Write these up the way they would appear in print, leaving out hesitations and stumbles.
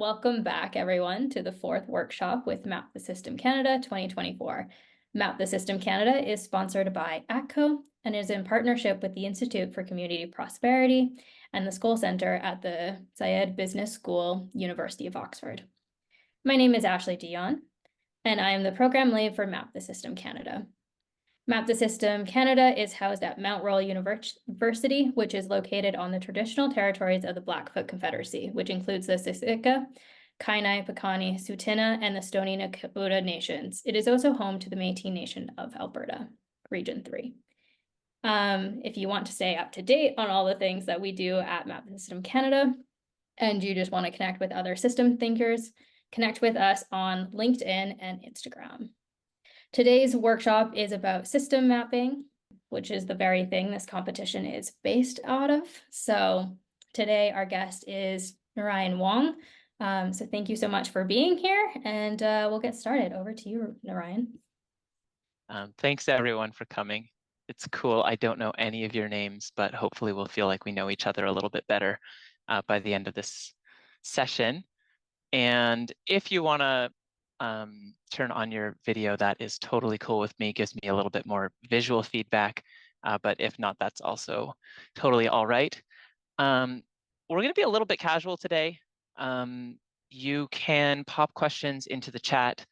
Welcome back, everyone, to the fourth workshop with Map the System Canada 2024. Map the System Canada is sponsored by ATCO and is in partnership with the Institute for Community Prosperity and the School Centre at the Syed Business School, University of Oxford. My name is Ashley Dion, and I am the program lead for Map the System Canada. Map the System Canada is housed at Mount Royal University, which is located on the traditional territories of the Blackfoot Confederacy, which includes the Siksika, Kainai, Piikani, Tsuut'ina, and the Stoney Nakoda nations. It is also home to the Métis Nation of Alberta, Region 3. If you want to stay up to date on all the things that we do at Map the System Canada, and you just want to connect with other system thinkers, connect with us on LinkedIn and Instagram. Today's workshop is about system mapping, which is the very thing this competition is based out of. So today our guest is Naryan Wong. So thank you so much for being here, and we'll get started. Over to you, Naryan. Thanks everyone for coming. It's cool. I don't know any of your names, but hopefully we'll feel like we know each other a little bit better by the end of this session. And if you want to turn on your video, that is totally cool with me. Gives me a little bit more visual feedback, but if not, that's also totally all right. We're going to be a little bit casual today. You can pop questions into the chat.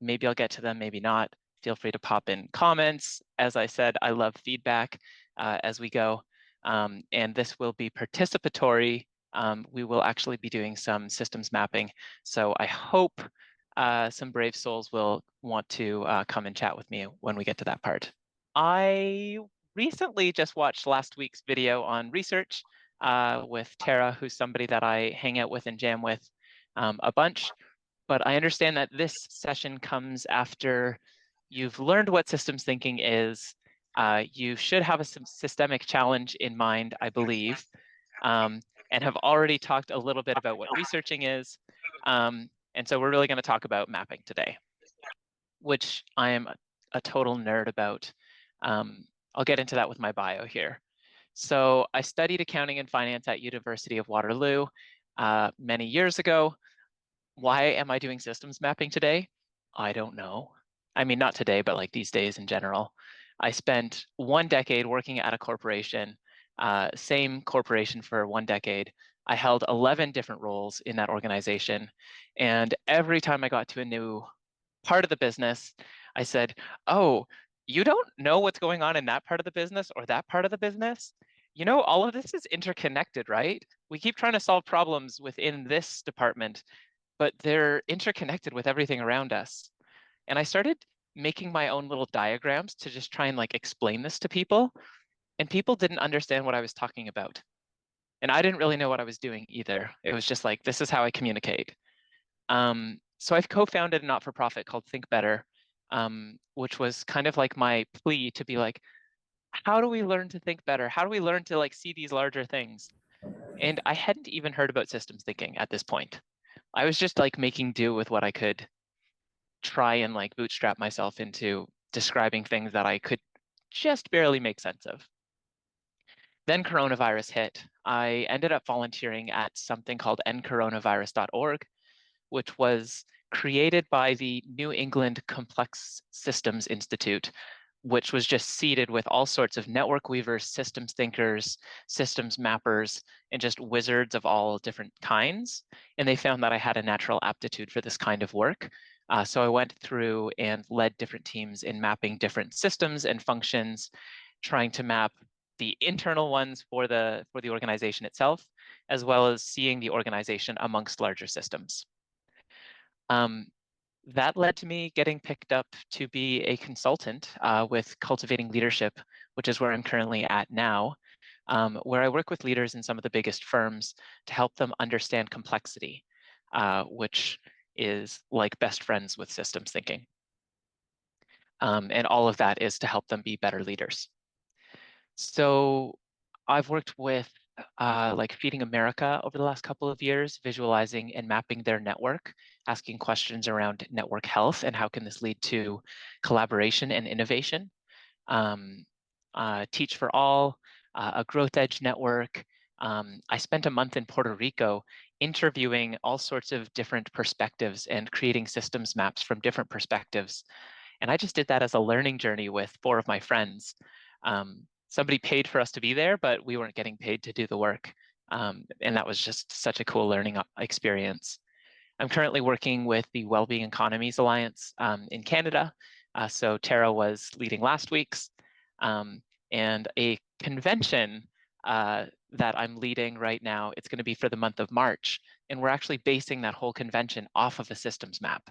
Maybe I'll get to them, maybe not. Feel free to pop in comments. As I said, I love feedback as we go. And this will be participatory. We will actually be doing some systems mapping. So I hope some brave souls will want to come and chat with me when we get to that part. I recently just watched last week's video on research with Tara, who's somebody that I hang out with and jam with a bunch. But I understand that this session comes after you've learned what systems thinking is. You should have a systemic challenge in mind, I believe, and have already talked a little bit about what researching is. And so we're really going to talk about mapping today, which I am a total nerd about. I'll get into that with my bio here. So I studied accounting and finance at University of Waterloo many years ago. Why am I doing systems mapping today? I don't know. I mean, not today, but like these days in general. I spent 1 decade working at a corporation, same corporation for 1 decade. I held 11 different roles in that organization. And every time I got to a new part of the business, I said, oh, you don't know what's going on in that part of the business or that part of the business? You know, all of this is interconnected, right? We keep trying to solve problems within this department, but they're interconnected with everything around us. And I started making my own little diagrams to just try and like explain this to people. And people didn't understand what I was talking about. And I didn't really know what I was doing either. It was just like, this is how I communicate. So I've co-founded a not-for-profit called ThinkBetter, which was kind of like my plea to be like, how do we learn to think better? How do we learn to like see these larger things? And I hadn't even heard about systems thinking at this point. I was just like making do with what I could, try and like bootstrap myself into describing things that I could just barely make sense of. Then coronavirus hit. I ended up volunteering at something called endcoronavirus.org, which was created by the New England Complex Systems Institute, which was just seeded with all sorts of network weavers, systems thinkers, systems mappers, and just wizards of all different kinds. And they found that I had a natural aptitude for this kind of work. So I went through and led different teams in mapping different systems and functions, trying to map the internal ones for the organization itself, as well as seeing the organization amongst larger systems. That led to me getting picked up to be a consultant with Cultivating Leadership, which is where I'm currently at now, where I work with leaders in some of the biggest firms to help them understand complexity, which is like best friends with systems thinking. And all of that is to help them be better leaders. So I've worked with like Feeding America over the last couple of years, visualizing and mapping their network, asking questions around network health and how can this lead to collaboration and innovation. Teach for All, a Growth Edge network, I spent a month in Puerto Rico interviewing all sorts of different perspectives and creating systems maps from different perspectives. And I just did that as a learning journey with 4 of my friends. Somebody paid for us to be there, but we weren't getting paid to do the work. And that was just such a cool learning experience. I'm currently working with the Wellbeing Economies Alliance in Canada. So Tara was leading last week's, and a convention that I'm leading right now. It's going to be for the month of March, and we're actually basing that whole convention off of a systems map.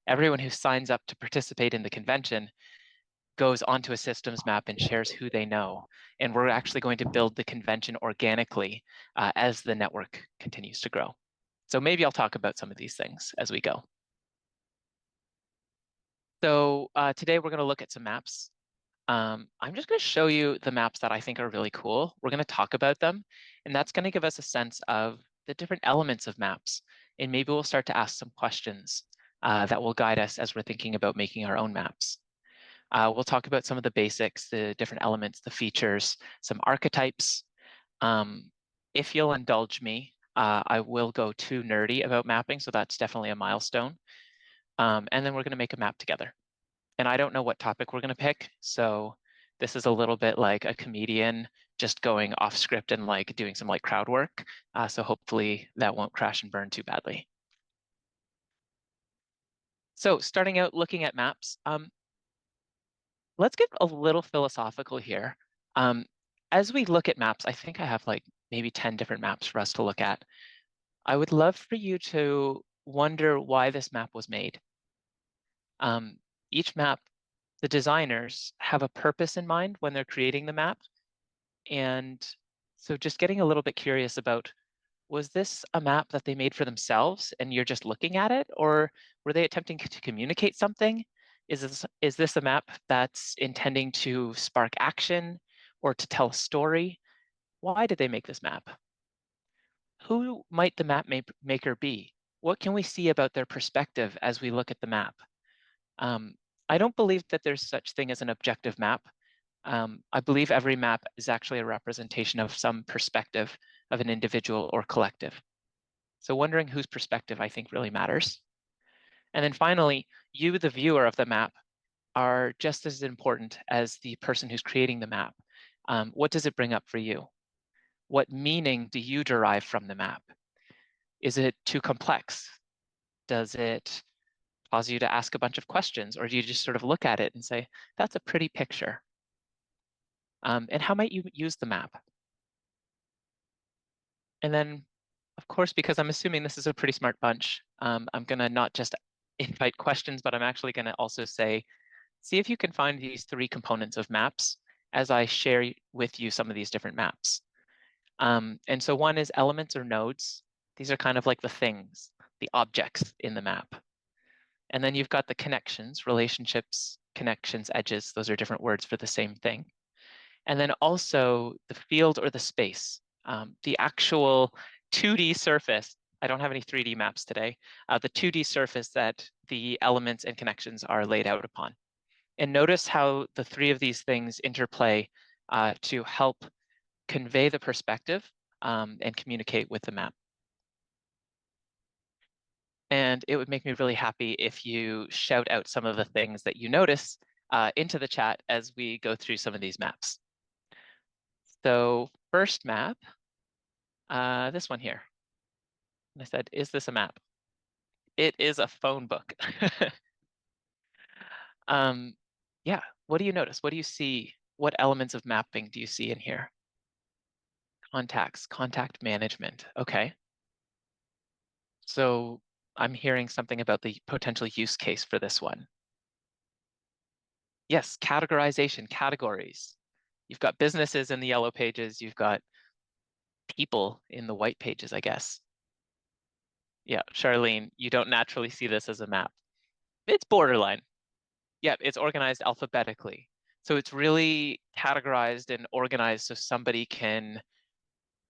Everyone who signs up to participate in the convention goes onto a systems map and shares who they know. And we're actually going to build the convention organically as the network continues to grow. So maybe I'll talk about some of these things as we go. So today we're going to look at some maps. I'm just going to show you the maps that I think are really cool. We're going to talk about them, and that's going to give us a sense of the different elements of maps. And maybe we'll start to ask some questions that will guide us as we're thinking about making our own maps. We'll talk about some of the basics, the different elements, the features, some archetypes. If you'll indulge me, I will go too nerdy about mapping, so that's definitely a milestone. And then we're going to make a map together. And I don't know what topic we're going to pick, so this is a little bit like a comedian just going off script and like doing some like crowd work. So hopefully that won't crash and burn too badly. So starting out looking at maps, let's get a little philosophical here. As we look at maps, I think I have like maybe 10 different maps for us to look at. I would love for you to wonder why this map was made. Each map, the designers have a purpose in mind when they're creating the map. And so just getting a little bit curious about, was this a map that they made for themselves and you're just looking at it? Or were they attempting to communicate something? Is this a map that's intending to spark action or to tell a story? Why did they make this map? Who might the map maker be? What can we see about their perspective as we look at the map? I don't believe that there's such thing as an objective map. I believe every map is actually a representation of some perspective of an individual or collective. So wondering whose perspective I think really matters. And then finally, you, the viewer of the map, are just as important as the person who's creating the map. What does it bring up for you? What meaning do you derive from the map? Is it too complex? Does it cause you to ask a bunch of questions, or do you just sort of look at it and say, that's a pretty picture? And how might you use the map? And then, of course, because I'm assuming this is a pretty smart bunch, I'm going to not just invite questions, but I'm actually going to also say, see if you can find these 3 components of maps as I share with you some of these different maps. And so one is elements or nodes. These are kind of like the things, the objects in the map. And then you've got the connections, relationships, connections, edges. Those are different words for the same thing. And then also the field or the space, the actual 2D surface. I don't have any 3D maps today. The 2D surface that the elements and connections are laid out upon. And notice how the 3 of these things interplay to help convey the perspective and communicate with the map. And it would make me really happy if you shout out some of the things that you notice into the chat as we go through some of these maps. So first map, this one here. And I said, is this a map? It is a phone book. Yeah, what do you notice? What do you see? What elements of mapping do you see in here? Contacts, contact management. Okay. So I'm hearing something about the potential use case for this one. Yes, categorization, categories. You've got businesses in the yellow pages. You've got people in the white pages, I guess. Yeah, Charlene, you don't naturally see this as a map. It's borderline. Yeah, it's organized alphabetically. So it's really categorized and organized so somebody can,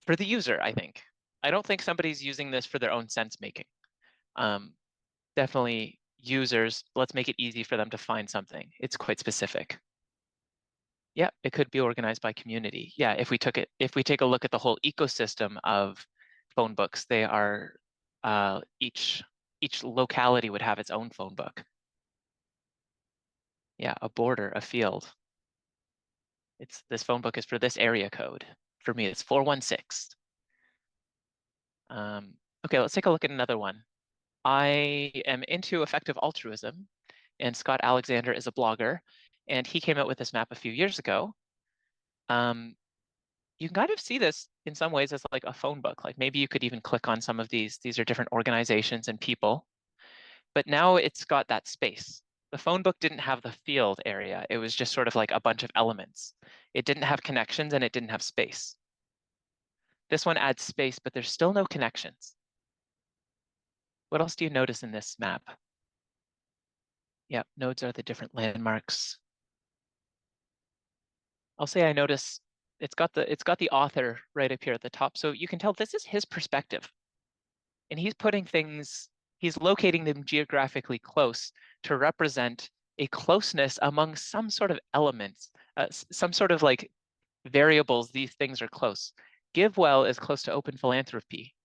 for the user, I think. I don't think somebody's using this for their own sense making. Definitely users, let's make it easy for them to find something. It's quite specific. Yeah, it could be organized by community. Yeah, if we take a look at the whole ecosystem of phone books, they are each locality would have its own phone book. Yeah, a border, a field. This phone book is for this area code. For me, it's 416. Okay, let's take a look at another one. I am into effective altruism, and Scott Alexander is a blogger, and he came out with this map a few years ago. You can kind of see this in some ways as like a phone book. Like maybe you could even click on some of these. These are different organizations and people, but now it's got that space. The phone book didn't have the field area. It was just sort of like a bunch of elements. It didn't have connections and it didn't have space. This one adds space, but there's still no connections. What else do you notice in this map? Yep, nodes are the different landmarks. I'll say I notice it's got the author right up here at the top. So you can tell this is his perspective. And he's locating them geographically close to represent a closeness among some sort of elements, some sort of like variables, these things are close. GiveWell is close to open philanthropy.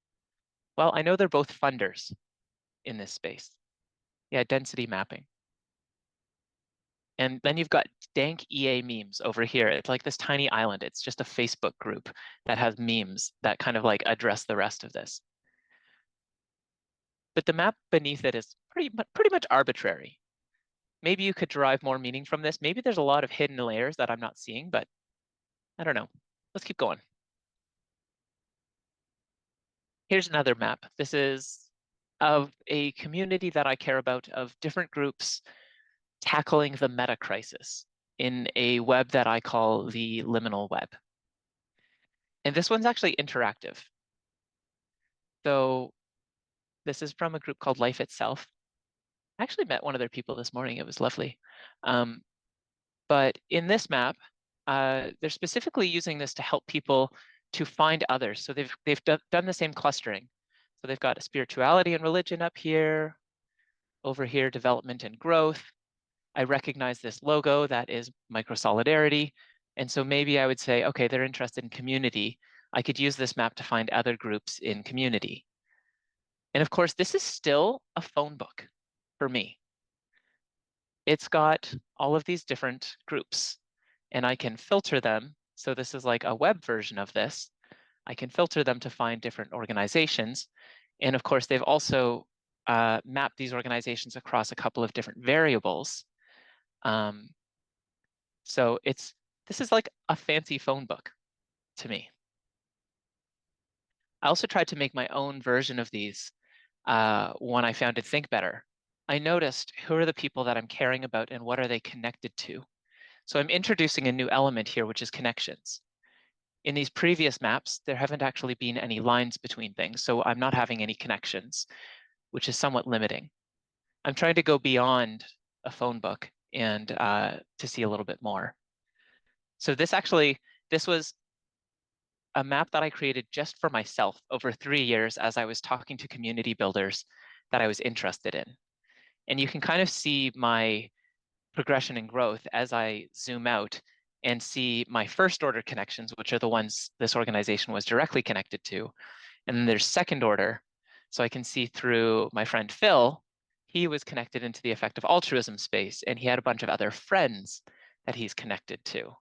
Well, I know they're both funders in this space. Yeah, density mapping. And then you've got dank EA memes over here. It's like this tiny island. It's just a Facebook group that has memes that kind of like address the rest of this. But the map beneath it is pretty much arbitrary. Maybe you could derive more meaning from this. Maybe there's a lot of hidden layers that I'm not seeing, but I don't know. Let's keep going. Here's another map. This is of a community that I care about, of different groups tackling the meta crisis in a web that I call the liminal web. And this one's actually interactive. So this is from a group called Life Itself. I actually met one of their people this morning. It was lovely. But in this map, they're specifically using this to help people to find others. So they've done the same clustering. So they've got spirituality and religion up here, over here, development and growth. I recognize this logo, that is micro-solidarity. And so maybe I would say, okay, they're interested in community. I could use this map to find other groups in community. And of course, this is still a phone book for me. It's got all of these different groups and I can filter them. So this is like a web version of this. I can filter them to find different organizations. And of course, they've also mapped these organizations across a couple of different variables. So this is like a fancy phone book to me. I also tried to make my own version of these when I founded ThinkBetter. I noticed who are the people that I'm caring about and what are they connected to. So I'm introducing a new element here, which is connections. In these previous maps, there haven't actually been any lines between things, so I'm not having any connections, which is somewhat limiting. I'm trying to go beyond a phone book and to see a little bit more. So this was a map that I created just for myself over 3 years as I was talking to community builders that I was interested in. And you can kind of see my progression and growth as I zoom out and see my first order connections, which are the ones this organization was directly connected to. And then there's second order. So I can see through my friend Phil, he was connected into the effective altruism space and he had a bunch of other friends that he's connected to.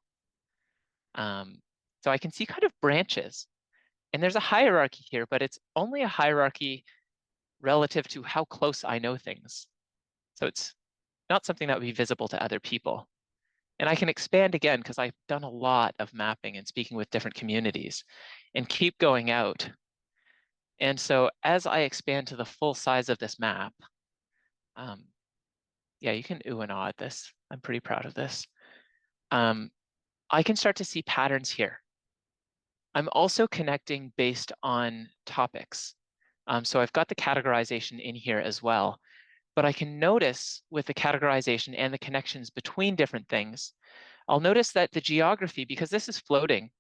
So I can see kind of branches. And there's a hierarchy here, but it's only a hierarchy relative to how close I know things. So it's not something that would be visible to other people. And I can expand again because I've done a lot of mapping and speaking with different communities and keep going out. And so as I expand to the full size of this map, yeah, you can ooh and ah at this. I'm pretty proud of this. I can start to see patterns here. I'm also connecting based on topics. So I've got the categorization in here as well, but I can notice with the categorization and the connections between different things, I'll notice that the geography, because this is floating,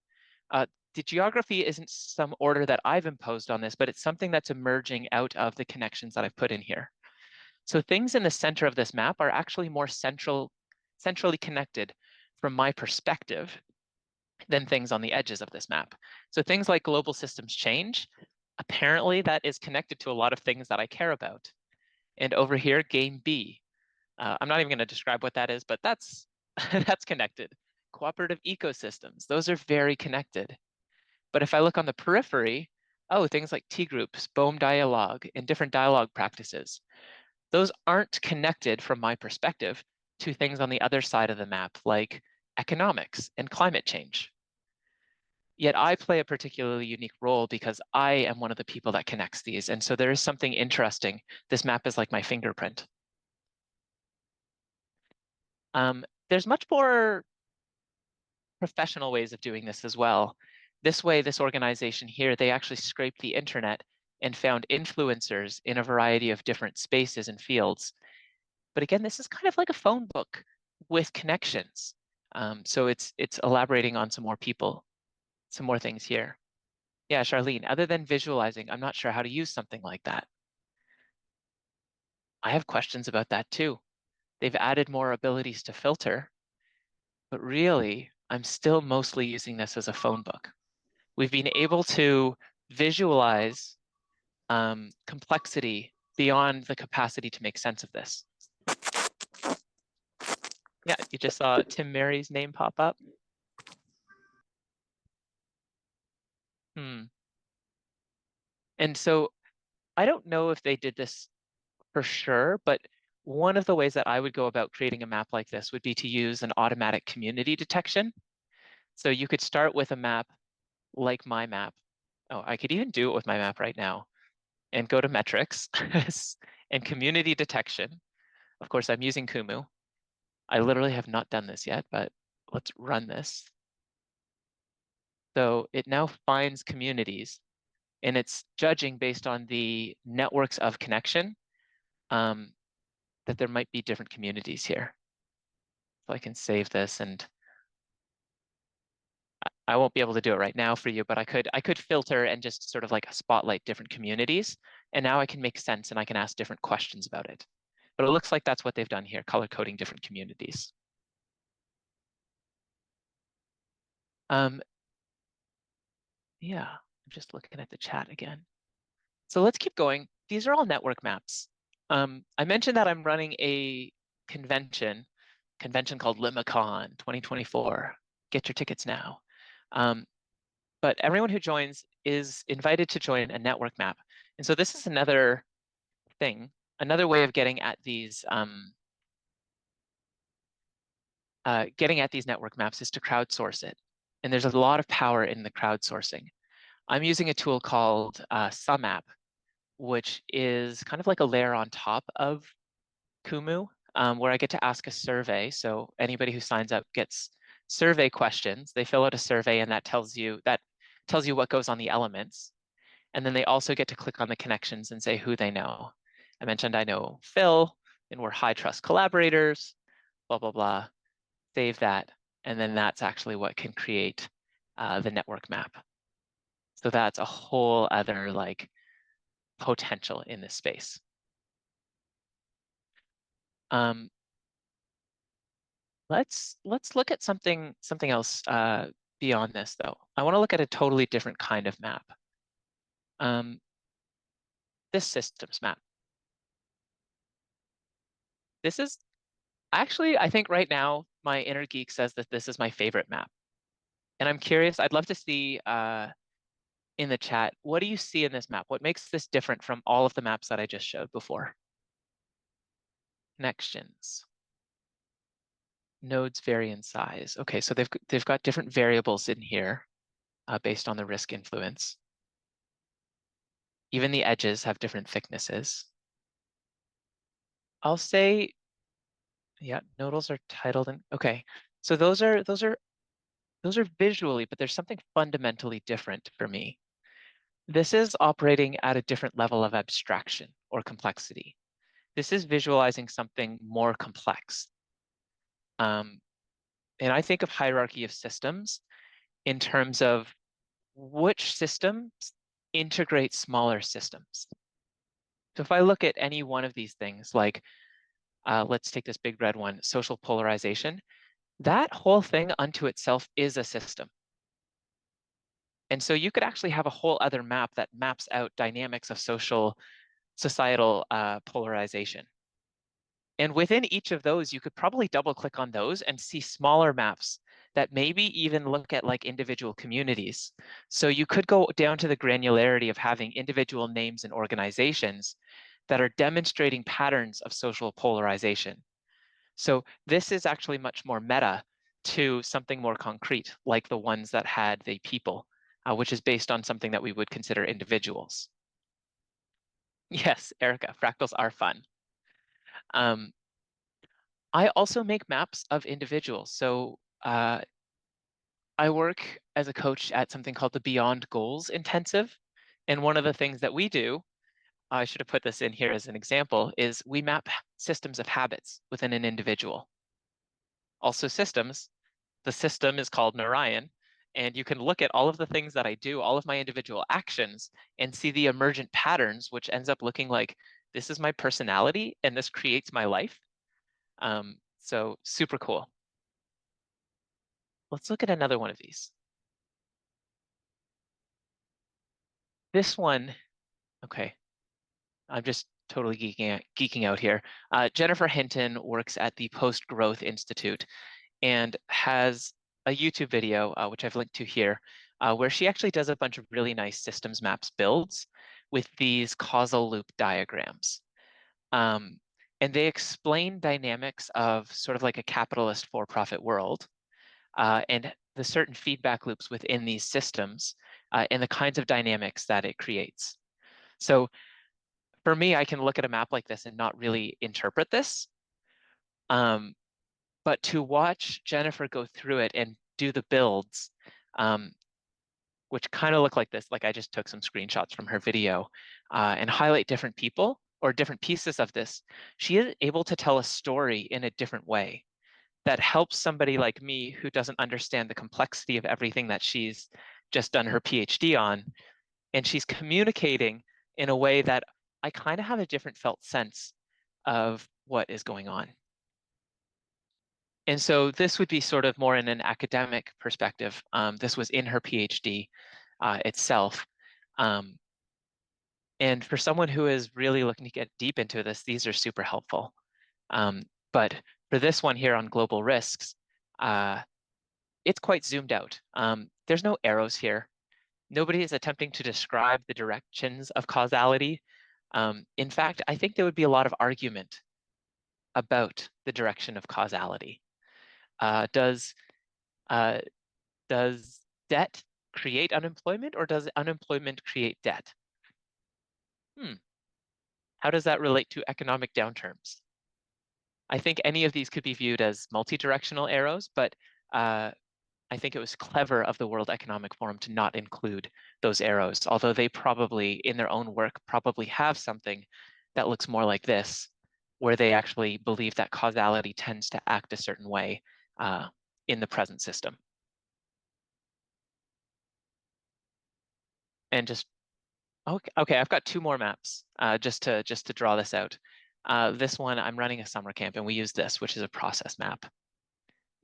the geography isn't some order that I've imposed on this, but it's something that's emerging out of the connections that I've put in here. So things in the center of this map are actually more centrally connected from my perspective than things on the edges of this map. So things like global systems change, apparently that is connected to a lot of things that I care about. And over here, game B. I'm not even going to describe what that is, but that's that's connected. Cooperative ecosystems, those are very connected. But if I look on the periphery, oh, things like T groups, BOEM dialogue, and different dialogue practices, those aren't connected from my perspective to things on the other side of the map, like economics and climate change. Yet I play a particularly unique role because I am one of the people that connects these. And so there is something interesting. This map is like my fingerprint. There's much more professional ways of doing this as well. This way, this organization here, they actually scraped the internet and found influencers in a variety of different spaces and fields. But again, this is kind of like a phone book with connections. So it's elaborating on some more people, some more things here. Yeah, Charlene, other than visualizing, I'm not sure how to use something like that. I have questions about that too. They've added more abilities to filter, but really, I'm still mostly using this as a phone book. We've been able to visualize complexity beyond the capacity to make sense of this. Yeah, you just saw Tim Mary's name pop up. And so I don't know if they did this for sure, but one of the ways that I would go about creating a map like this would be to use an automatic community detection. So you could start with a map like my map. Oh, I could even do it with my map right now and go to metrics and community detection. Of course, I'm using Kumu. I literally have not done this yet, but let's run this. So it now finds communities and it's judging based on the networks of connection that there might be different communities here. So I can save this, and I won't be able to do it right now for you, but I could filter and just sort of like spotlight different communities. And now I can make sense and I can ask different questions about it. But it looks like that's what they've done here, color coding different communities. Yeah, I'm just looking at the chat again. So let's keep going. These are all network maps. I mentioned that I'm running a convention called LimaCon 2024. Get your tickets now. But everyone who joins is invited to join a network map. And so this is another thing, another way of getting at these network maps is to crowdsource it. And there's a lot of power in the crowdsourcing. I'm using a tool called SumApp, which is kind of like a layer on top of Kumu, where I get to ask a survey. So anybody who signs up gets survey questions. They fill out a survey, and that tells you what goes on the elements. And then they also get to click on the connections and say who they know. I mentioned I know Phil, and we're high trust collaborators, blah, blah, blah. Save that. And then that's actually what can create the network map. So that's a whole other like potential in this space. Let's look at something else beyond this though. I want to look at a totally different kind of map. This systems map. This is actually, I think right now, my inner geek says that this is my favorite map. And I'm curious, I'd love to see in the chat, what do you see in this map? What makes this different from all of the maps that I just showed before? Connections. Nodes vary in size. Okay, so they've got different variables in here based on the risk influence. Even the edges have different thicknesses. I'll say, yeah, nodals are titled and okay. So those are visually, but there's something fundamentally different for me. This is operating at a different level of abstraction or complexity. This is visualizing something more complex. And I think of hierarchy of systems in terms of which systems integrate smaller systems. So if I look at any one of these things, like let's take this big red one, social polarization. that whole thing unto itself is a system. And so you could actually have a whole other map that maps out dynamics of societal polarization. And within each of those, you could probably double click on those and see smaller maps that maybe even look at like individual communities. So you could go down to the granularity of having individual names and organizations that are demonstrating patterns of social polarization. So this is actually much more meta to something more concrete, like the ones that had the people, which is based on something that we would consider individuals. Yes, Erica, fractals are fun. Um, I also make maps of individuals. So I work as a coach at something called the Beyond Goals Intensive. And one of the things that we do, I should have put this in here as an example, is we map systems of habits within an individual. Also systems. The system is called Naryan, and you can look at all of the things that I do, all of my individual actions, and see the emergent patterns, which ends up looking like this is my personality and this creates my life. So super cool. Let's look at another one of these. This one, okay, I'm just totally geeking out here. Jennifer Hinton works at the Post Growth Institute and has a YouTube video, which I've linked to here, where she actually does a bunch of really nice systems maps builds with these causal loop diagrams. And they explain dynamics of sort of like a capitalist for-profit world and the certain feedback loops within these systems and the kinds of dynamics that it creates. So for me, I can look at a map like this and not really interpret this. But to watch Jennifer go through it and do the builds, which kind of look like this, like I just took some screenshots from her video and highlight different people or different pieces of this, she is able to tell a story in a different way that helps somebody like me who doesn't understand the complexity of everything that she's just done her PhD on. And she's communicating in a way that I kind of have a different felt sense of what is going on. And so this would be sort of more in an academic perspective. This was in her PhD itself. Um, and for someone who is really looking to get deep into this, these are super helpful. But for this one here on global risks, it's quite zoomed out. There's no arrows here. Nobody is attempting to describe the directions of causality. In fact, I think there would be a lot of argument about the direction of causality. Does debt create unemployment, or does unemployment create debt? How does that relate to economic downturns? I think any of these could be viewed as multi-directional arrows, but I think it was clever of the World Economic Forum to not include those arrows, although they probably, in their own work, probably have something that looks more like this, where they actually believe that causality tends to act a certain way in the present system. And just, okay, I've got two more maps just to draw this out. This one, I'm running a summer camp and we use this, which is a process map.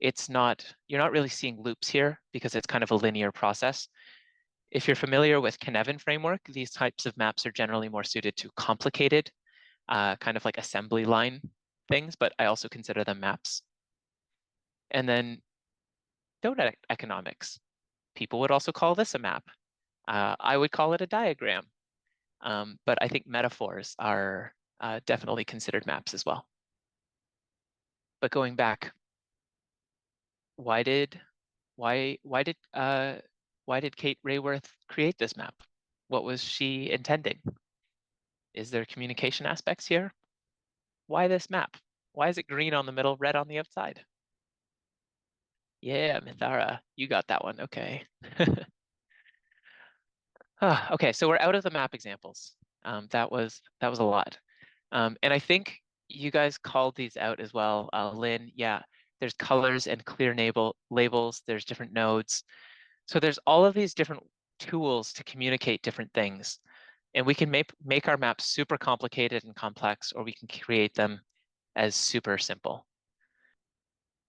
You're not really seeing loops here because it's kind of a linear process. If you're familiar with Cynefin framework, these types of maps are generally more suited to complicated, kind of like assembly line things, but I also consider them maps. And then donut economics. People would also call this a map. I would call it a diagram. But I think metaphors are definitely considered maps as well. But going back, why did Kate Raworth create this map? What was she intending? Is there communication aspects here? Why this map? Why is it green on the middle, red on the outside? Yeah, Mithara, you got that one. Okay. Okay, so we're out of the map examples. That was a lot. And I think you guys called these out as well. Lynn, yeah, there's colors and clear labels. There's different nodes. So there's all of these different tools to communicate different things. And we can make our maps super complicated and complex, or we can create them as super simple.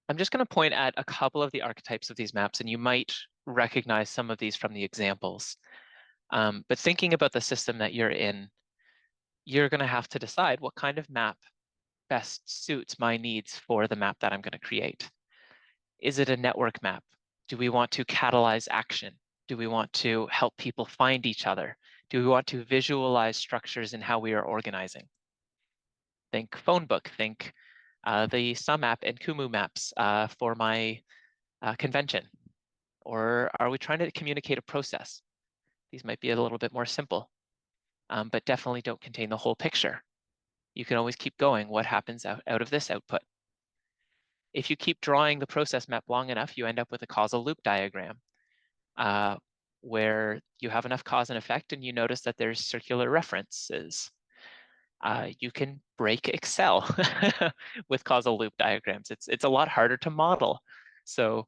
I'm just going to point at a couple of the archetypes of these maps, and you might recognize some of these from the examples. But thinking about the system that you're in, you're going to have to decide what kind of map best suits my needs for the map that I'm going to create. Is it a network map? Do we want to catalyze action? Do we want to help people find each other? Do we want to visualize structures in how we are organizing? Think phone book, think the Sum app and Kumu maps for my convention. Or are we trying to communicate a process? These might be a little bit more simple, but definitely don't contain the whole picture. You can always keep going. What happens out of this output? If you keep drawing the process map long enough, you end up with a causal loop diagram where you have enough cause and effect and you notice that there's circular references. You can break Excel with causal loop diagrams. It's a lot harder to model. So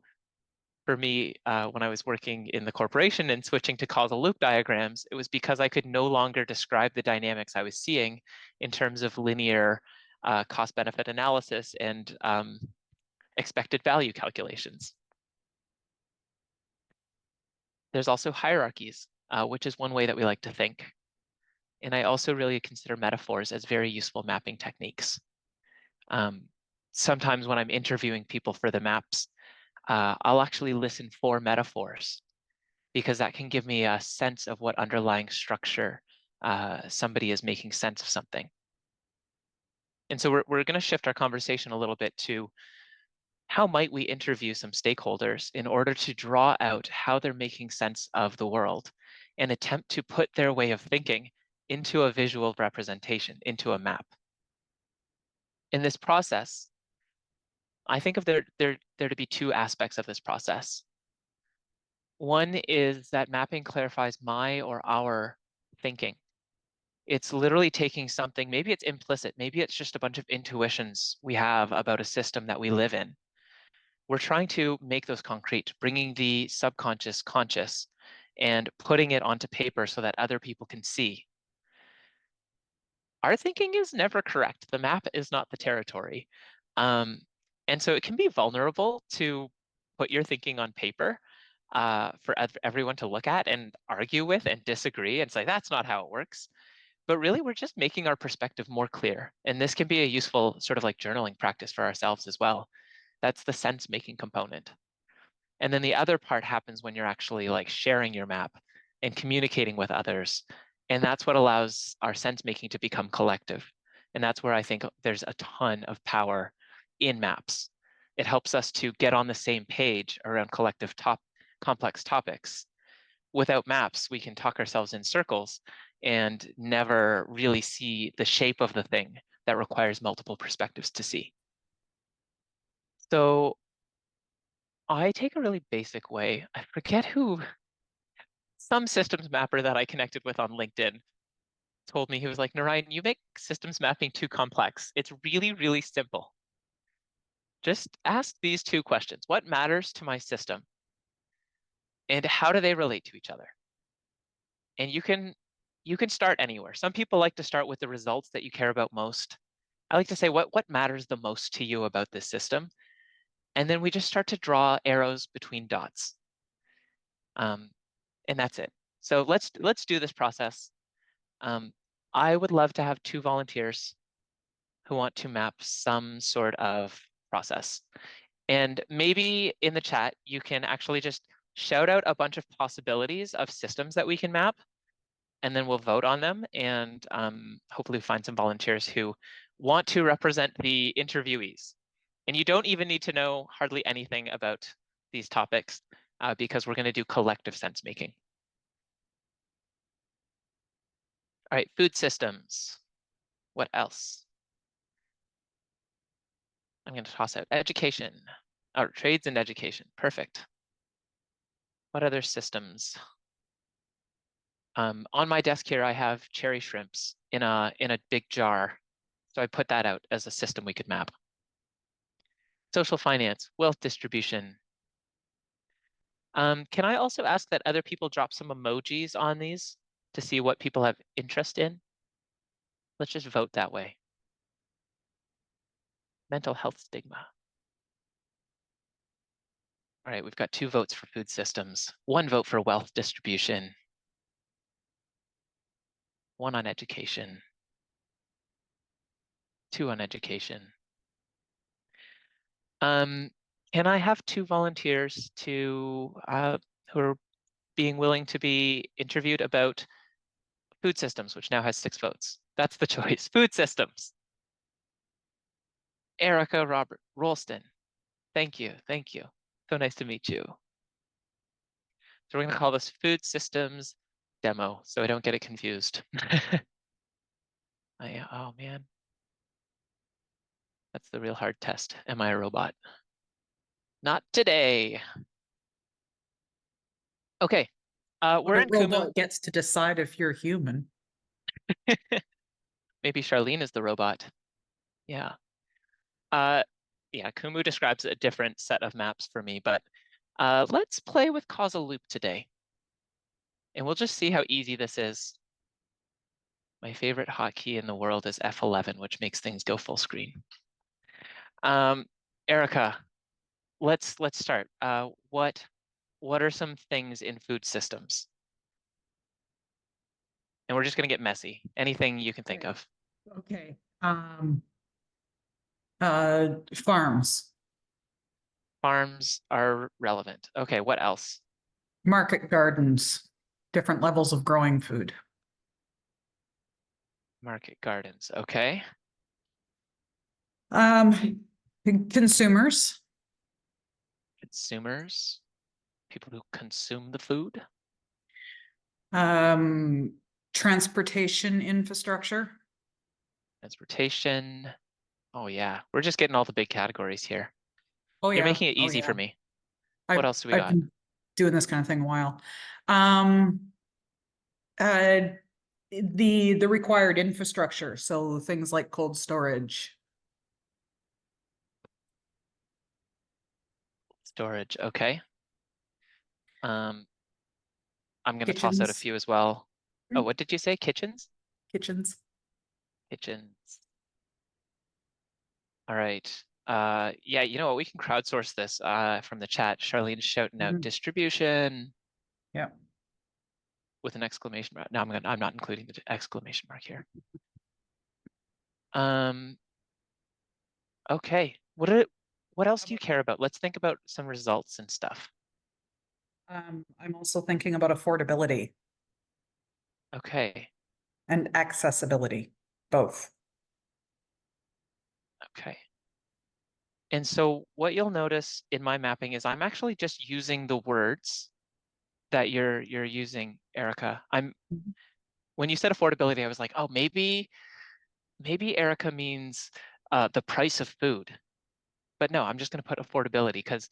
for me, when I was working in the corporation and switching to causal loop diagrams, it was because I could no longer describe the dynamics I was seeing in terms of linear cost-benefit analysis and expected value calculations. There's also hierarchies, which is one way that we like to think. And I also really consider metaphors as very useful mapping techniques. Sometimes when I'm interviewing people for the maps, I'll actually listen for metaphors because that can give me a sense of what underlying structure somebody is making sense of something. And so we're going to shift our conversation a little bit to how might we interview some stakeholders in order to draw out how they're making sense of the world and attempt to put their way of thinking into a visual representation, into a map. In this process, I think of there to be two aspects of this process. One is that mapping clarifies my or our thinking. It's literally taking something, maybe it's implicit, maybe it's just a bunch of intuitions we have about a system that we live in. We're trying to make those concrete, bringing the subconscious conscious and putting it onto paper so that other people can see. Our thinking is never correct. The map is not the territory. And so it can be vulnerable to put your thinking on paper for everyone to look at and argue with and disagree and say, that's not how it works. But really, we're just making our perspective more clear. And this can be a useful sort of like journaling practice for ourselves as well. That's the sense-making component. And then the other part happens when you're actually like sharing your map and communicating with others. And that's what allows our sense-making to become collective. And that's where I think there's a ton of power in maps. It helps us to get on the same page around collective complex topics. Without maps, we can talk ourselves in circles and never really see the shape of the thing that requires multiple perspectives to see. So I take a really basic way. I forget who, some systems mapper that I connected with on LinkedIn told me, he was like, Naryan, you make systems mapping too complex. It's really, really simple. Just ask these two questions. What matters to my system? And how do they relate to each other? And you can start anywhere. Some people like to start with the results that you care about most. I like to say, what matters the most to you about this system? And then we just start to draw arrows between dots. And that's it. So let's do this process. I would love to have 2 volunteers who want to map some sort of process. And maybe in the chat, you can actually just shout out a bunch of possibilities of systems that we can map, and then we'll vote on them and hopefully find some volunteers who want to represent the interviewees. And you don't even need to know hardly anything about these topics because we're going to do collective sense making. All right, food systems. What else? I'm going to toss out education, or trades and education. Perfect. What other systems? On my desk here, I have cherry shrimps in a big jar. So I put that out as a system we could map. Social finance, wealth distribution. Can I also ask that other people drop some emojis on these to see what people have interest in? Let's just vote that way. Mental health stigma. All right, we've got 2 votes for food systems, 1 vote for wealth distribution, 1 on education, 2 on education. Can I have 2 volunteers who are being willing to be interviewed about food systems, which now has 6 votes? That's the choice. Food systems. Erica Robert Rolston. Thank you. Thank you. So nice to meet you. So we're going to call this food systems demo so I don't get it confused. Oh man, that's the real hard test. Am I a robot? Not today. Okay, we're A in Kumu. robot gets to decide if you're human. Maybe Charlene is the robot. Yeah. Yeah, Kumu describes a different set of maps for me, but let's play with causal loop today. And we'll just see how easy this is. My favorite hotkey in the world is F11, which makes things go full screen. Erica, let's start. What are some things in food systems? And we're just gonna get messy. Anything you can think of. Okay. Farms, Farms are relevant. Okay, what else? market gardens, different levels of growing food. Market gardens. Okay. Consumers, Consumers, people who consume the food. um, transportation infrastructure. Transportation. Oh yeah, we're just getting all the big categories here. Oh You're yeah. making it Oh easy for yeah. me. What I've else do we I've got? been doing this kind of thing a while. Um, uh, the required infrastructure, so things like cold storage. Storage. Okay. Um, I'm gonna toss out a Kitchens, few as well. Oh, what did you say? Kitchens? kitchens. Kitchens. All right. Yeah, you know what? We can crowdsource this from the chat. Charlene's shouting out Mhm. distribution Yeah. with an exclamation mark. No, I'm not including the exclamation mark here. Um, okay. What else do you care about? Let's think about some results and stuff. I'm also thinking about affordability Okay. and accessibility, both. Okay. And so what you'll notice in my mapping is I'm actually just using the words that you're using, Erica. Mhm. When you said affordability, I was like, oh, maybe Erica means the price of food. But no, I'm just going to put affordability because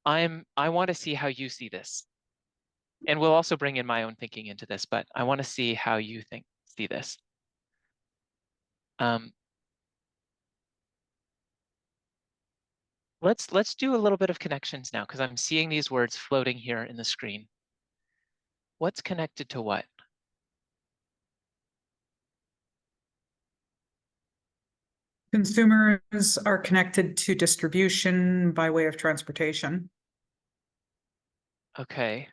I want to see how you see this. And we'll also bring in my own thinking into this, but I want to see how you see this. Um, let's do a little bit of connections now because I'm seeing these words floating here in the screen. What's connected to what? Consumers are connected to distribution by way of transportation. Okay.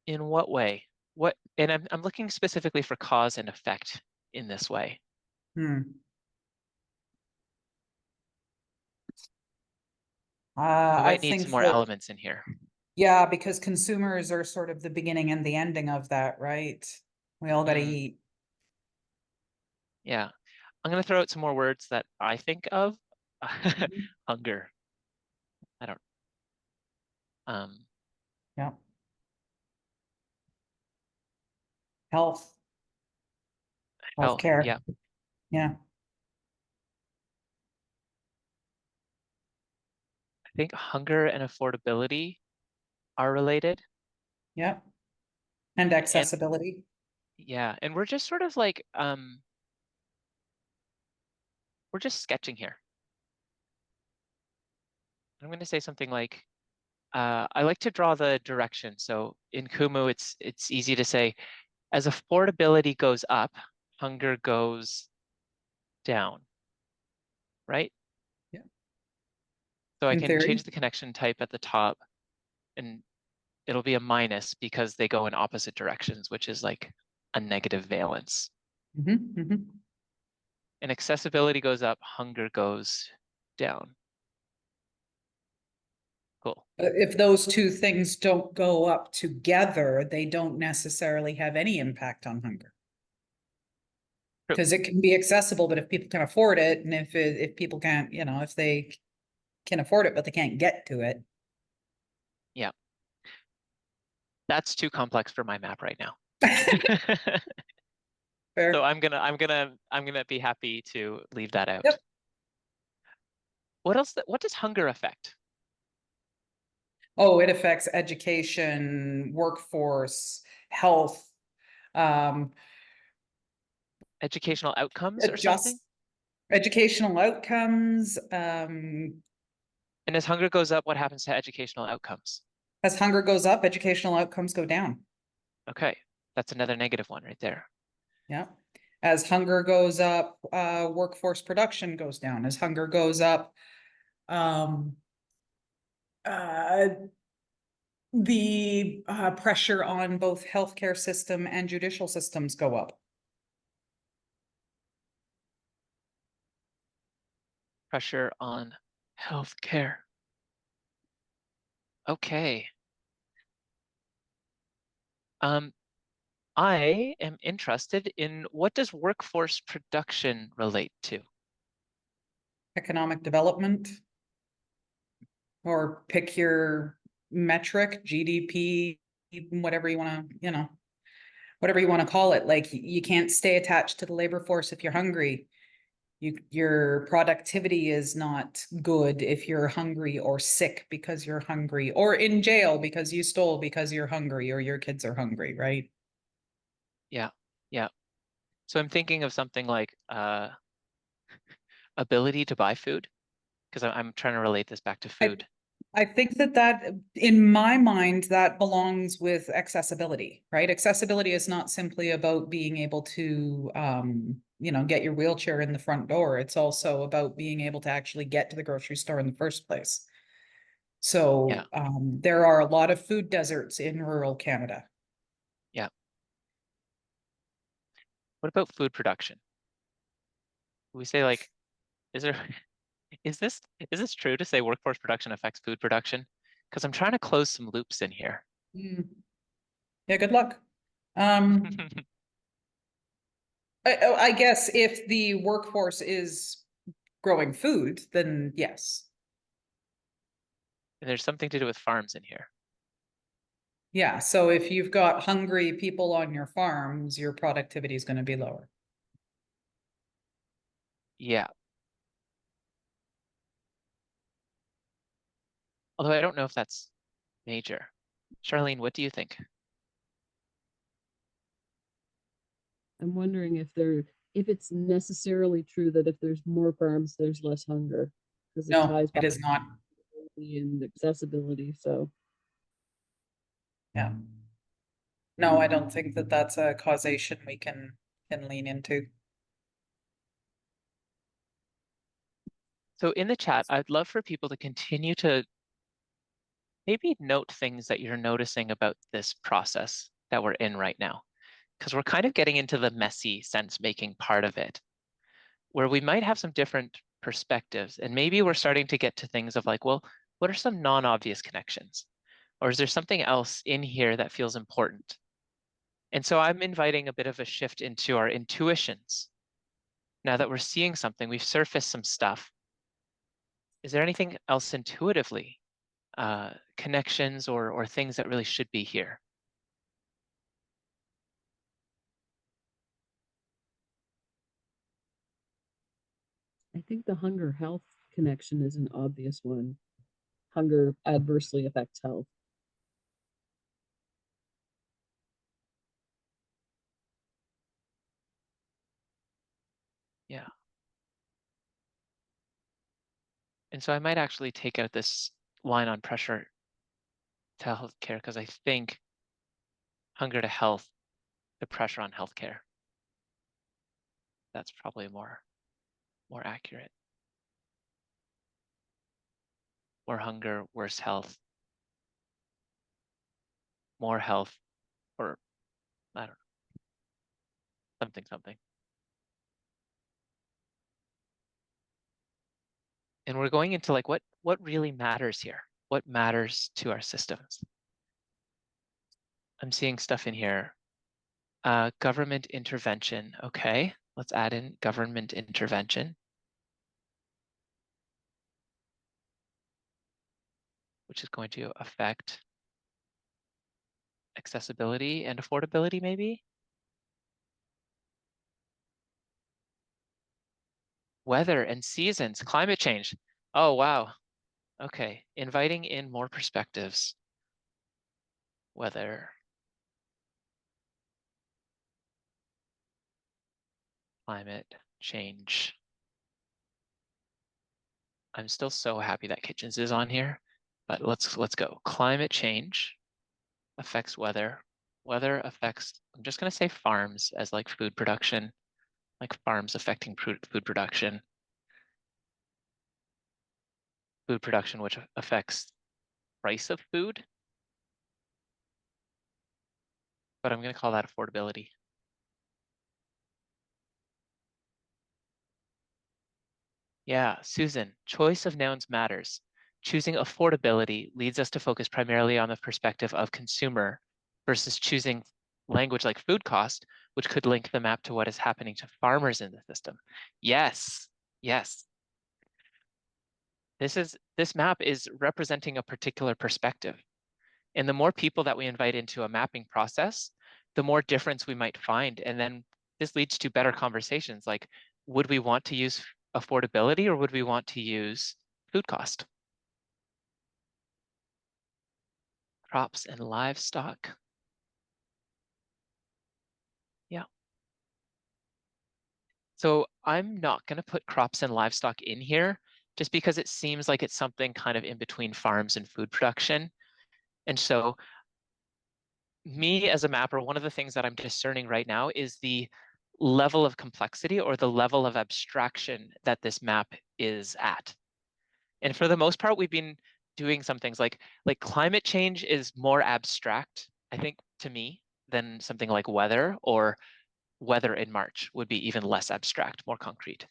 In what way? What, and I'm looking specifically for cause and effect in this way. Hmm. We I might need think some more that, elements in here. yeah, because consumers are sort of the beginning and the ending of that, right? We all got to Hmm, eat. yeah. I'm going to throw out some more words that I think of. Mhm. Hunger. I don't, um, Yeah. Health, health. healthcare. Yeah. Yeah. I think hunger and affordability are related. Yeah. And And accessibility. yeah, and we're just sort of like, we're just sketching here. I'm going to say something like, I like to draw the direction. So in Kumu, it's easy to say, as affordability goes up, hunger goes down, right? Yeah. So I In can theory. change the connection type at the top, and it'll be a minus because they go in opposite directions, which is like a negative valence. And accessibility goes up, hunger goes down. Cool. If those two things don't go up together, they don't necessarily have any impact on hunger. True. Because it can be accessible, but if people can afford it, and if people can't, you know, if they can afford it, but they can't get to it. Yeah. That's too complex for my map right now. Fair. So I'm gonna be happy to leave that out. Yep. What else? What does hunger affect? Oh, it affects education, workforce, health, um, Educational outcomes or something? just educational outcomes. And as hunger goes up, what happens to educational outcomes? As hunger goes up, educational outcomes go down. Okay, that's another negative one right there. Yeah. As hunger goes up, workforce production goes down. As hunger goes up, um, the pressure on both healthcare system and judicial systems go up. Pressure on healthcare. Okay. I am interested in what does workforce production relate to? Economic development, or pick your metric, GDP, whatever you want to, you know, whatever you want to call it. Like you can't stay attached to the labor force if you're hungry. Your productivity is not good if you're hungry or sick because you're hungry or in jail because you stole because you're hungry or your kids are hungry, right? Yeah, yeah. So I'm thinking of something like ability to buy food, because I'm trying to relate this back to food. I think that in my mind, that belongs with accessibility, right? Accessibility is not simply about being able to, you know, get your wheelchair in the front door. It's also about being able to actually get to the grocery store in the first place. Yeah, So, there are a lot of food deserts in rural Canada. yeah. What about food production? We say like, is there is this true to say workforce production affects food production? Because I'm trying to close some loops in here. Mm. Yeah, good luck. I guess if the workforce is growing food, then yes. There's something to do with farms in here. Yeah, so if you've got hungry people on your farms, your productivity is going to be lower. Yeah. Although I don't know if that's major. Charlene, what do you think? I'm wondering if it's necessarily true that if there's more farms, there's less hunger, because it No, ties it back is not. to and accessibility. So Yeah. No, I don't think that that's a causation we can lean into. So in the chat, I'd love for people to continue to maybe note things that you're noticing about this process that we're in right now, because we're kind of getting into the messy sense-making part of it, where we might have some different perspectives, and maybe we're starting to get to things of like, well, what are some non-obvious connections? Or is there something else in here that feels important? And so I'm inviting a bit of a shift into our intuitions. Now that we're seeing something, we've surfaced some stuff. Is there anything else intuitively, connections or things that really should be here? I think the hunger health connection is an obvious one. Hunger adversely affects health. Yeah. And so I might actually take out this line on pressure to healthcare, because I think hunger to health, the pressure on healthcare. That's probably more accurate. more hunger, worse health, more health, or I don't know, something, something. And we're going into like what really matters here? What matters to our systems? I'm seeing stuff in here. Government intervention. Okay, let's add in government intervention, which is going to affect accessibility and affordability, maybe. Weather and seasons, climate change. Oh, wow. Okay, inviting in more perspectives. Weather, climate change. I'm still so happy that kitchens is on here, but let's go. Climate change affects weather. Weather affects, I'm just gonna say farms as like food production, like farms affecting food production. Food production, which affects price of food. But I'm gonna call that affordability. Yeah, Susan, choice of nouns matters. Choosing affordability leads us to focus primarily on the perspective of consumer versus choosing language like food cost, which could link the map to what is happening to farmers in the system. Yes, yes. This map is representing a particular perspective. And the more people that we invite into a mapping process, the more difference we might find. And then this leads to better conversations like, would we want to use affordability or would we want to use food cost? Crops and livestock. Yeah. So I'm not going to put crops and livestock in here just because it seems like it's something kind of in between farms and food production. And so me as a mapper, one of the things that I'm discerning right now is the level of complexity or the level of abstraction that this map is at. And for the most part, we've been doing some things like climate change is more abstract, I think, to me, than something like weather, or weather in March would be even less abstract, more concrete.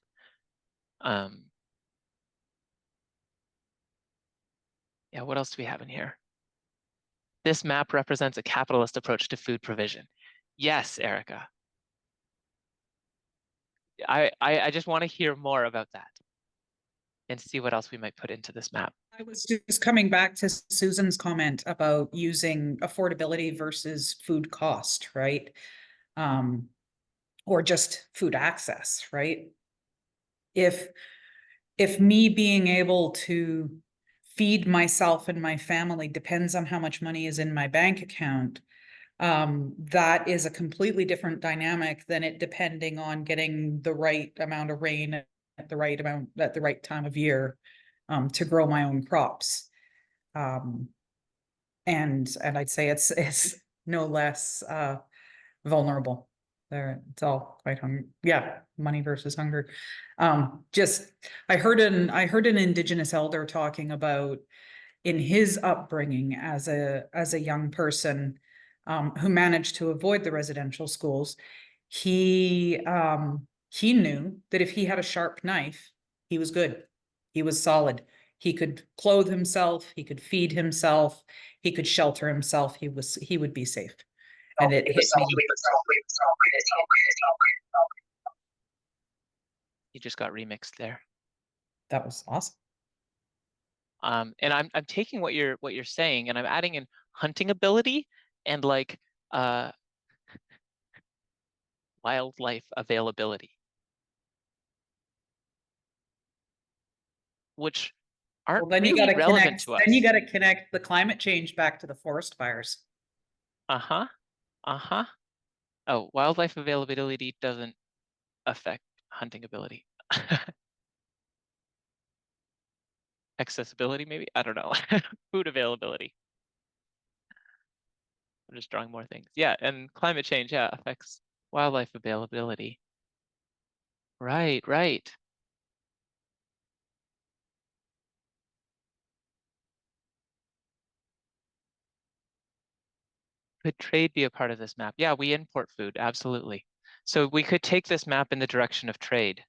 Yeah, what else do we have in here? This map represents a capitalist approach to food provision. Yes, Erica. I just want to hear more about that and see what else we might put into this map. I was just coming back to Susan's comment about using affordability versus food cost, right? Or just food access, right? If me being able to feed myself and my family depends on how much money is in my bank account, that is a completely different dynamic than it depending on getting the right amount of rain at the right amount at the right time of year, to grow my own crops. And I'd say it's no less vulnerable. There, it's all quite hungry. Yeah, money versus hunger. Just I heard an Indigenous elder talking about in his upbringing as a young person, who managed to avoid the residential schools. He knew that if he had a sharp knife, he was good. He was solid. He could clothe himself. He could feed himself. He could shelter himself. He would be safe. And it hit me. You just got remixed there. That was awesome. And I'm taking what you're saying and I'm adding in hunting ability and like wildlife availability, which aren't Well, then you really got to relevant connect. to us. Then you got to connect the climate change back to the forest fires. Uh-huh. Uh-huh. Oh, wildlife availability doesn't affect hunting ability. Accessibility, maybe? I don't know. Food availability. I'm just drawing more things. Yeah, and climate change, yeah, affects wildlife availability. Right, right. Could trade be a part of this map? Yeah, we import food, absolutely. So we could take this map in the direction of trade.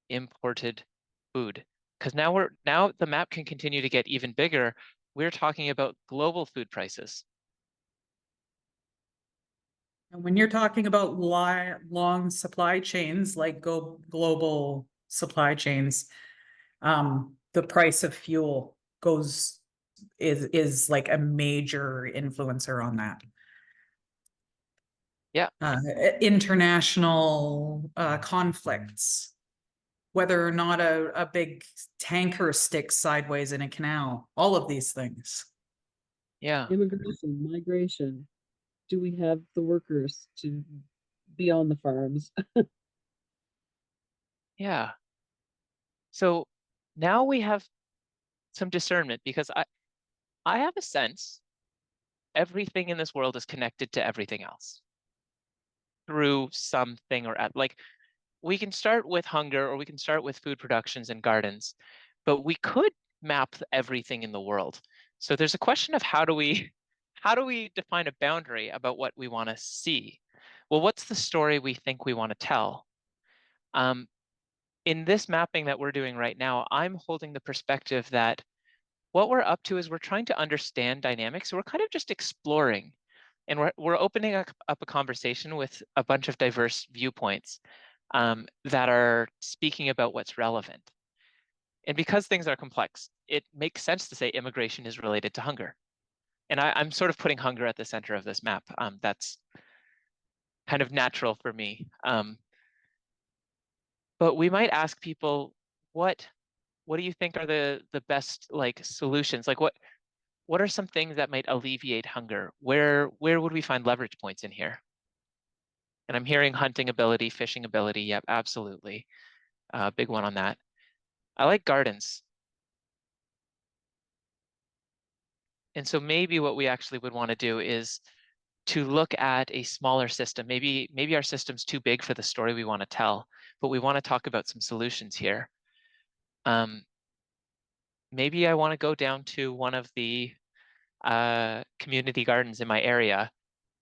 Imported food. Because now the map can continue to get even bigger. We're talking about global food prices. And when you're talking about long supply chains, like global supply chains, the price of fuel is like a major influencer on that. Yeah. International conflicts, whether or not a big tanker sticks sideways in a canal, all of these things. Yeah. Immigration, migration. Do we have the workers to be on the farms? Yeah. So now we have some discernment because I have a sense everything in this world is connected to everything else through something or like we can start with hunger or we can start with food productions and gardens, but we could map everything in the world. So there's a question of how do we define a boundary about what we want to see? Well, what's the story we think we want to tell? In this mapping that we're doing right now, I'm holding the perspective that what we're up to is we're trying to understand dynamics. So we're kind of just exploring and we're opening up a conversation with a bunch of diverse viewpoints that are speaking about what's relevant. And because things are complex, it makes sense to say immigration is related to hunger. And I'm sort of putting hunger at the center of this map. That's kind of natural for me. But we might ask people, what do you think are the best like solutions? Like what are some things that might alleviate hunger? Where would we find leverage points in here? And I'm hearing hunting ability, fishing ability. Yep, absolutely. Big one on that. I like gardens. And so maybe what we actually would want to do is to look at a smaller system. Maybe our system's too big for the story we want to tell, but we want to talk about some solutions here. Maybe I want to go down to one of the community gardens in my area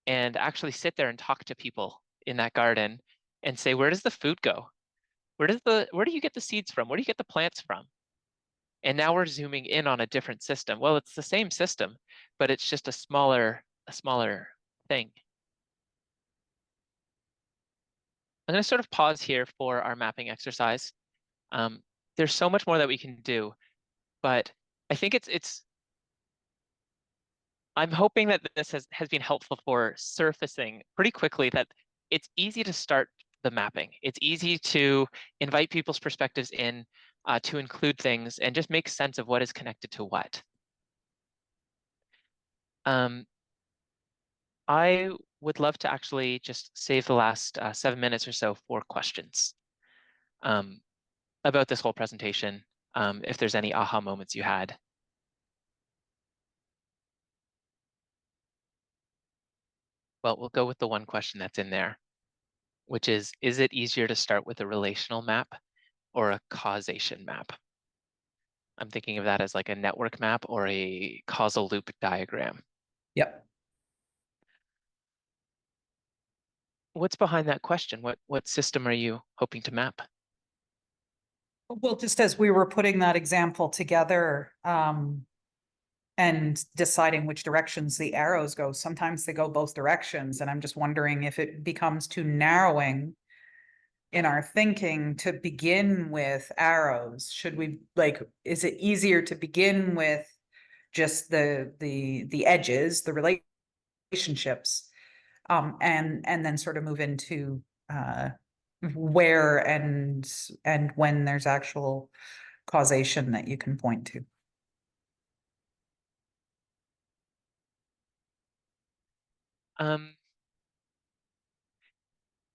and actually sit there and talk to people in that garden and say, where does the food go? Where do you get the seeds from? Where do you get the plants from? And now we're zooming in on a different system. Well, it's the same system, but it's just a smaller thing. I'm going to sort of pause here for our mapping exercise. There's so much more that we can do, but I think I'm hoping that this has been helpful for surfacing pretty quickly that it's easy to start the mapping. It's easy to invite people's perspectives in, to include things and just make sense of what is connected to what. I would love to actually just save the last 7 minutes or so for questions about this whole presentation, if there's any aha moments you had. Well, we'll go with the one question that's in there, which is it easier to start with a relational map or a causation map? I'm thinking of that as like a network map or a causal loop diagram. Yep. What's behind that question? What system are you hoping to map? Well, just as we were putting that example together, and deciding which directions the arrows go, sometimes they go both directions. And I'm just wondering if it becomes too narrowing in our thinking to begin with arrows. Should we is it easier to begin with just the edges, the relationships, and then sort of move into where and when there's actual causation that you can point to?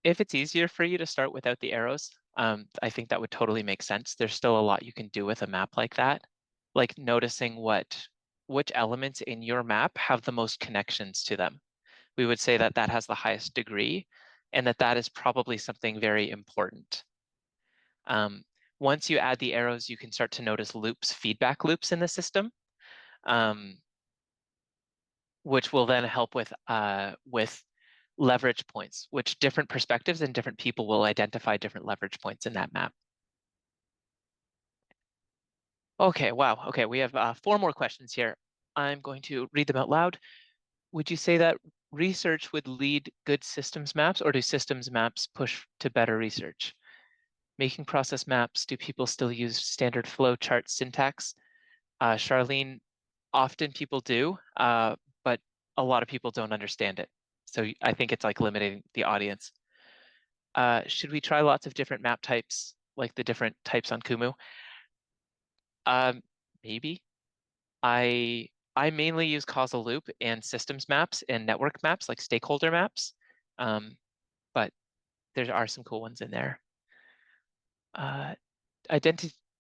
If it's easier for you to start without the arrows, I think that would totally make sense. There's still a lot you can do with a map like that, like noticing which elements in your map have the most connections to them. We would say that that has the highest degree and that is probably something very important. Once you add the arrows, you can start to notice loops, feedback loops in the system. which will then help with leverage points, which different perspectives and different people will identify different leverage points in that map. Okay, wow. Okay, we have 4 more questions here. I'm going to read them out loud. Would you say that research would lead good systems maps, or do systems maps push to better research? Making process maps, do people still use standard flow chart syntax? Charlene, often people do, but a lot of people don't understand it. So I think it's like limiting the audience. Should we try lots of different map types, like the different types on Kumu? Maybe. I mainly use causal loop and systems maps and network maps, like stakeholder maps, but there are some cool ones in there.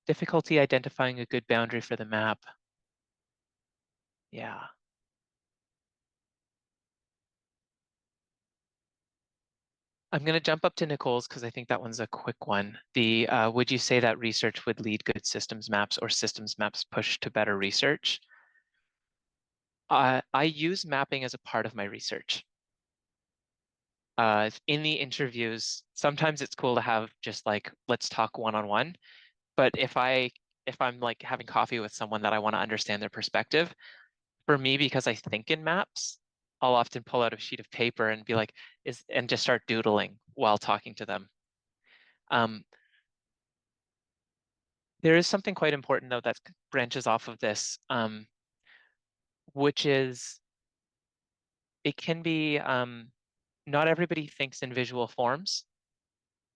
Difficulty identifying a good boundary for the map. Yeah. I'm going to jump up to Nicole's because I think that one's a quick one. Would you say that research would lead good systems maps, or systems maps push to better research? I use mapping as a part of my research. In the interviews, sometimes it's cool to have just like, let's talk one-on-one. But if I'm like having coffee with someone that I want to understand their perspective, for me, because I think in maps, I'll often pull out a sheet of paper and be like, and just start doodling while talking to them. There is something quite important though that branches off of this, which is it can be, not everybody thinks in visual forms.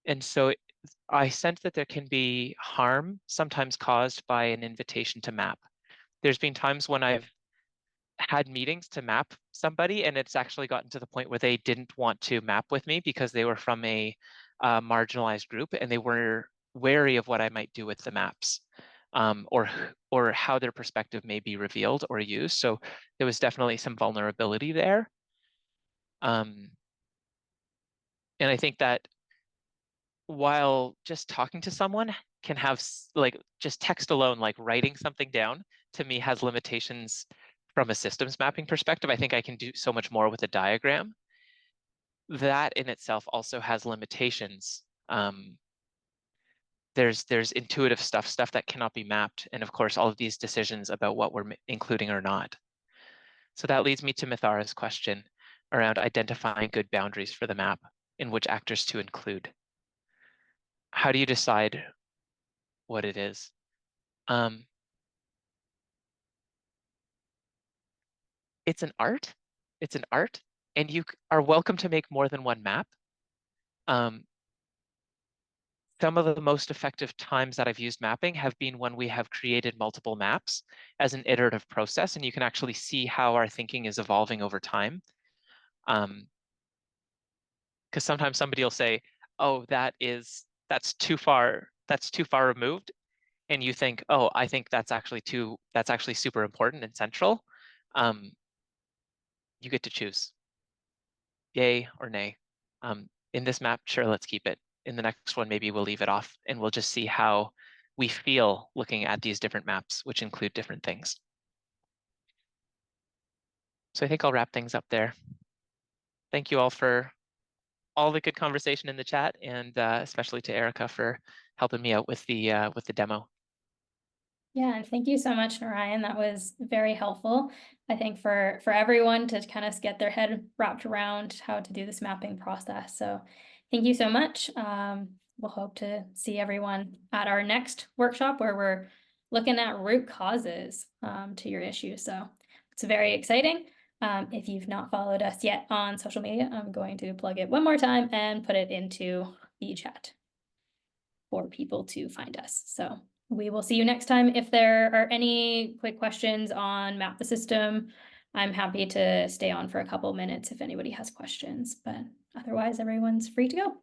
And so I sense that there can be harm sometimes caused by an invitation to map. There's been times when I've had meetings to map somebody, and it's actually gotten to the point where they didn't want to map with me because they were from a marginalized group and they were wary of what I might do with the maps, or how their perspective may be revealed or used. So there was definitely some vulnerability there. And I think that while just talking to someone can have like just text alone, like writing something down, to me has limitations from a systems mapping perspective. I think I can do so much more with a diagram. That in itself also has limitations. There's intuitive stuff that cannot be mapped, and of course all of these decisions about what we're including or not. So that leads me to Mithara's question around identifying good boundaries for the map in which actors to include. How do you decide what it is? It's an art. It's an art, and you are welcome to make more than one map. Some of the most effective times that I've used mapping have been when we have created multiple maps as an iterative process, and you can actually see how our thinking is evolving over time. Because sometimes somebody will say, "Oh, that's too far removed," and you think, "Oh, I think that's actually super important and central." You get to choose, yay or nay. In this map, sure, let's keep it. In the next one, maybe we'll leave it off, and we'll just see how we feel looking at these different maps, which include different things. So I think I'll wrap things up there. Thank you all for all the good conversation in the chat, and especially to Erica for helping me out with the demo. Yeah, and thank you so much, Naryan. That was very helpful, I think, for everyone to kind of get their head wrapped around how to do this mapping process. So thank you so much. We'll hope to see everyone at our next workshop where we're looking at root causes to your issue. So it's very exciting. If you've not followed us yet on social media, I'm going to plug it one more time and put it into the chat for people to find us. So we will see you next time. If there are any quick questions on Map the System, I'm happy to stay on for a couple minutes if anybody has questions, but otherwise everyone's free to go.